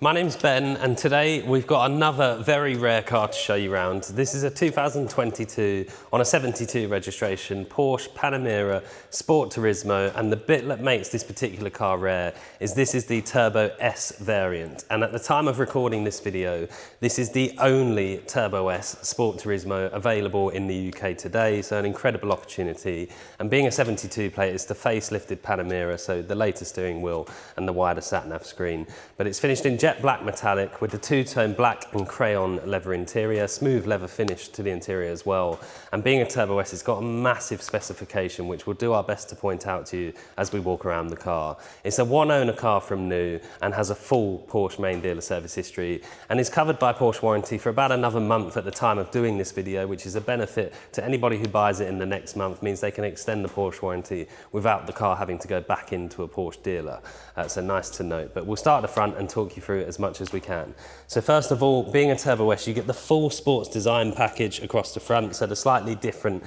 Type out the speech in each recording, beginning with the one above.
My name's Ben, and today we've got another very rare car to show you around. This is a 2022 on a 72 registration Porsche Panamera Sport Turismo, and the bit that makes this particular car rare is this is the Turbo S variant. And at the time of recording this video, this is the only Turbo S Sport Turismo available in the UK today, so an incredible opportunity. And being a 72 plate, it's the facelifted Panamera, so the later steering wheel and the wider sat-nav screen. But it's finished in jet black metallic with the two-tone black and crayon leather interior, smooth leather finish to the interior as well. And being a Turbo S, it's got a massive specification, which we'll do our best to point out to you as we walk around the car. It's a one-owner car from new and has a full Porsche main dealer service history, and is covered by Porsche warranty for about another month at the time of doing this video, which is a benefit to anybody who buys it in the next month. Means they can extend the Porsche warranty without the car having to go back into a Porsche dealer. So nice to note. But we'll start at the front and talk you through it as much as we can. So first of all, being a Turbo S, you get the full sports design package across the front. So the slightly different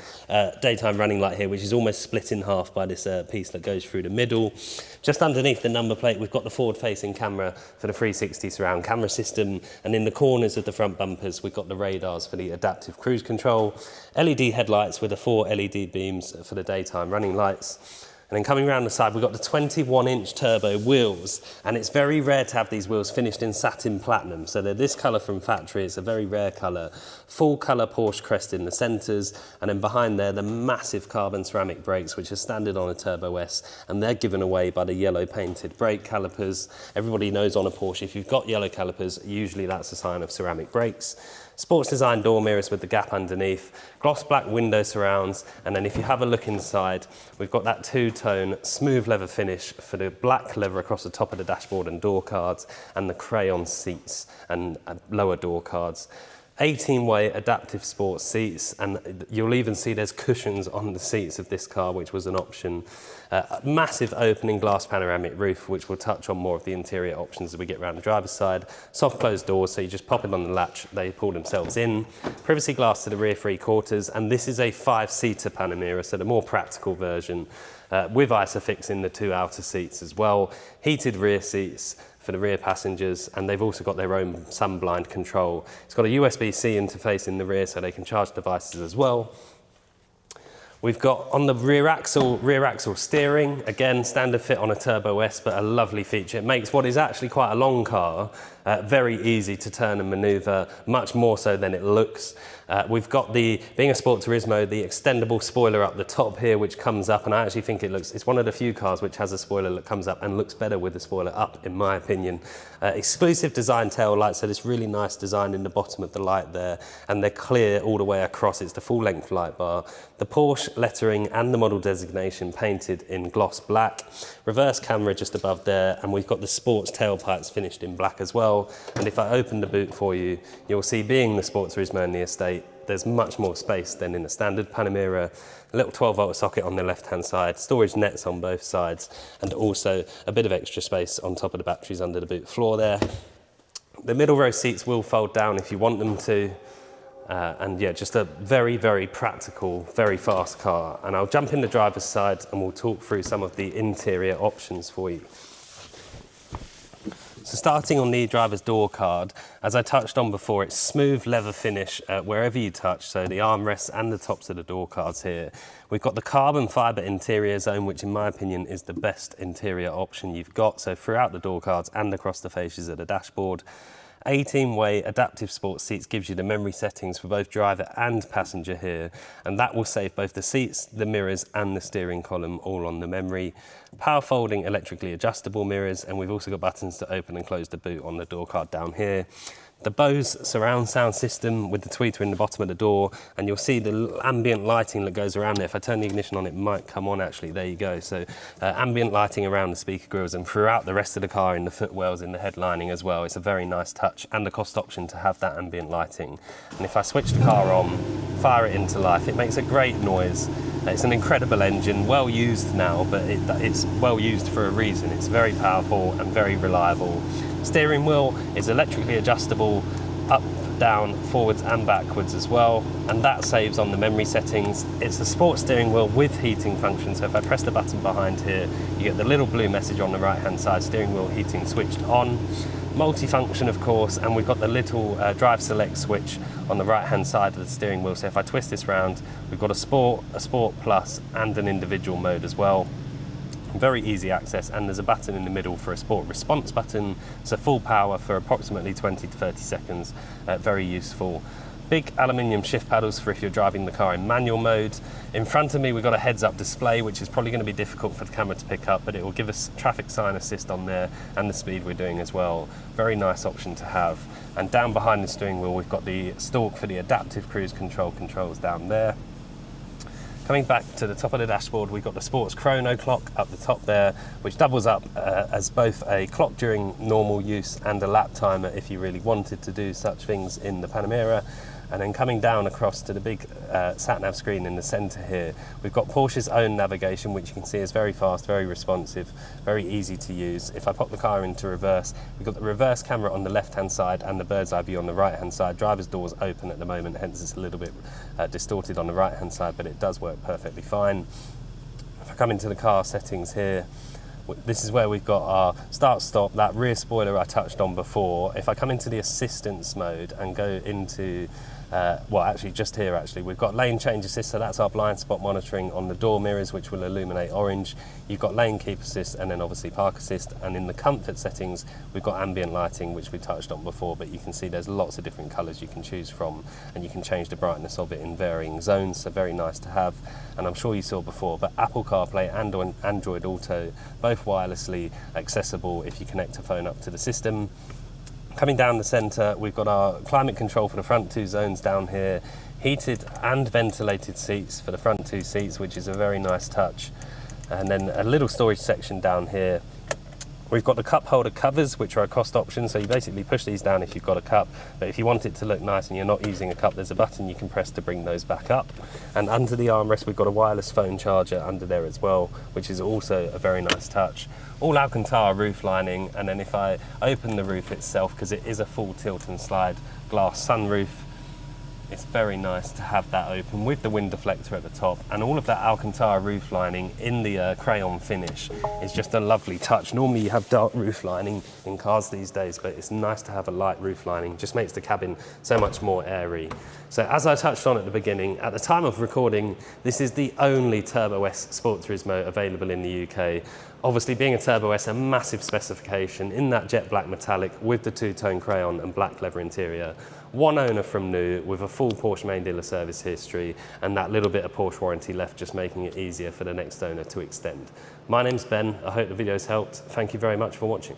daytime running light here, which is almost split in half by this piece that goes through the middle. Just underneath the number plate, we've got the forward-facing camera for the 360 surround camera system. And in the corners of the front bumpers, we've got the radars for the adaptive cruise control, LED headlights with the 4 LED beams for the daytime running lights. And then coming around the side, we've got the 21-inch turbo wheels, and it's very rare to have these wheels finished in Satin Platinum. So they're this colour from factory, it's a very rare colour. Full colour Porsche crest in the centres, and then behind there, the massive carbon ceramic brakes, which are standard on a Turbo S, and they're given away by the yellow painted brake calipers. Everybody knows on a Porsche, if you've got yellow calipers, usually that's a sign of ceramic brakes. Sports design door mirrors with the gap underneath, gloss black window surrounds, and then if you have a look inside, we've got that two-tone smooth leather finish for the black leather across the top of the dashboard and door cards, and the crayon seats and lower door cards. 18-way adaptive sports seats, and you'll even see there's cushions on the seats of this car, which was an option. Massive opening glass panoramic roof, which we'll touch on more of the interior options as we get around the driver's side. Soft closed doors, so you just pop it on the latch, they pull themselves in. Privacy glass to the rear three quarters, and this is a 5-seater Panamera, so the more practical version, with Isofix in the 2 outer seats as well. Heated rear seats for the rear passengers, and they've also got their own sunblind control. It's got a USB-C interface in the rear, so they can charge devices as well. We've got on the rear axle steering, again, standard fit on a Turbo S, but a lovely feature. It makes what is actually quite a long car very easy to turn and maneuver, much more so than it looks. We've got being a Sport Turismo, the extendable spoiler up the top here, which comes up, and I actually think it's one of the few cars which has a spoiler that comes up and looks better with the spoiler up, in my opinion. Exclusive design tail lights, so this really nice design in the bottom of the light there, and they're clear all the way across. It's the full length light bar. The Porsche lettering and the model designation painted in gloss black. Reverse camera just above there, and we've got the sports tailpipes finished in black as well. And if I open the boot for you, you'll see, being the Sport Turismo in the estate, there's much more space than in a standard Panamera. A little 12-volt socket on the left-hand side, storage nets on both sides, and also a bit of extra space on top of the batteries under the boot floor there. The middle row seats will fold down if you want them to. And yeah, just a very, very practical, very fast car. And I'll jump in the driver's side and we'll talk through some of the interior options for you. So starting on the driver's door card, as I touched on before, it's smooth leather finish wherever you touch, so the armrests and the tops of the door cards here. We've got the carbon fibre interior zone, which in my opinion is the best interior option you've got, so throughout the door cards and across the fascias of the dashboard. 18-way adaptive sports seats gives you the memory settings for both driver and passenger here, and that will save both the seats, the mirrors and the steering column all on the memory. Power folding electrically adjustable mirrors, and we've also got buttons to open and close the boot on the door card down here. The Bose surround sound system with the tweeter in the bottom of the door, and you'll see the ambient lighting that goes around there. If I turn the ignition on, it might come on actually, there you go. So ambient lighting around the speaker grills and throughout the rest of the car, in the footwells, in the headlining as well. It's a very nice touch and a cost option to have that ambient lighting. And if I switch the car on, fire it into life, it makes a great noise. It's an incredible engine, well used now, but it's well used for a reason. It's very powerful and very reliable. Steering wheel is electrically adjustable, up, down, forwards and backwards as well, and that saves on the memory settings. It's a sports steering wheel with heating function, so if I press the button behind here, you get the little blue message on the right hand side, steering wheel heating switched on. Multifunction, of course, and we've got the little drive select switch on the right-hand side of the steering wheel. So if I twist this round, we've got a Sport Plus, and an individual mode as well. Very easy access, and there's a button in the middle for a sport response button. So full power for approximately 20 to 30 seconds. Very useful. Big aluminium shift paddles for if you're driving the car in manual mode. In front of me we've got a heads-up display, which is probably going to be difficult for the camera to pick up, but it will give us traffic sign assist on there and the speed we're doing as well. Very nice option to have. And down behind the steering wheel we've got the stalk for the adaptive cruise control controls down there. Coming back to the top of the dashboard, we've got the sports chrono clock up the top there, which doubles up as both a clock during normal use and a lap timer if you really wanted to do such things in the Panamera. And then coming down across to the big sat-nav screen in the centre here, we've got Porsche's own navigation, which you can see is very fast, very responsive, very easy to use. If I pop the car into reverse, we've got the reverse camera on the left-hand side and the bird's eye view on the right-hand side. Driver's door's open at the moment, hence it's a little bit distorted on the right-hand side, but it does work perfectly fine. If I come into the car settings here, this is where we've got our start-stop, that rear spoiler I touched on before. If I come into the assistance mode and go into well, actually just here actually, we've got lane change assist, so that's our blind spot monitoring on the door mirrors, which will illuminate orange. You've got lane keep assist and then obviously park assist, and in the comfort settings we've got ambient lighting, which we touched on before, but you can see there's lots of different colours you can choose from, and you can change the brightness of it in varying zones, so very nice to have. And I'm sure you saw before, but Apple CarPlay and Android Auto, both wirelessly accessible if you connect a phone up to the system. Coming down the centre, we've got our climate control for the front two zones down here, heated and ventilated seats for the front two seats, which is a very nice touch. And then a little storage section down here. We've got the cup holder covers, which are a cost option, so you basically push these down if you've got a cup, but if you want it to look nice and you're not using a cup, there's a button you can press to bring those back up. And under the armrest we've got a wireless phone charger under there as well, which is also a very nice touch. All Alcantara roof lining, and then if I open the roof itself, because it is a full tilt and slide glass sunroof, it's very nice to have that open with the wind deflector at the top, and all of that Alcantara roof lining in the crayon finish is just a lovely touch. Normally you have dark roof lining in cars these days, but it's nice to have a light roof lining. Just makes the cabin so much more airy. So as I touched on at the beginning, at the time of recording, this is the only Turbo S Sport Turismo available in the UK. Obviously, being a Turbo S, a massive specification in that jet black metallic with the two-tone crayon and black leather interior. One owner from new with a full Porsche main dealer service history, and that little bit of Porsche warranty left, just making it easier for the next owner to extend. My name's Ben. I hope the video's helped. Thank you very much for watching.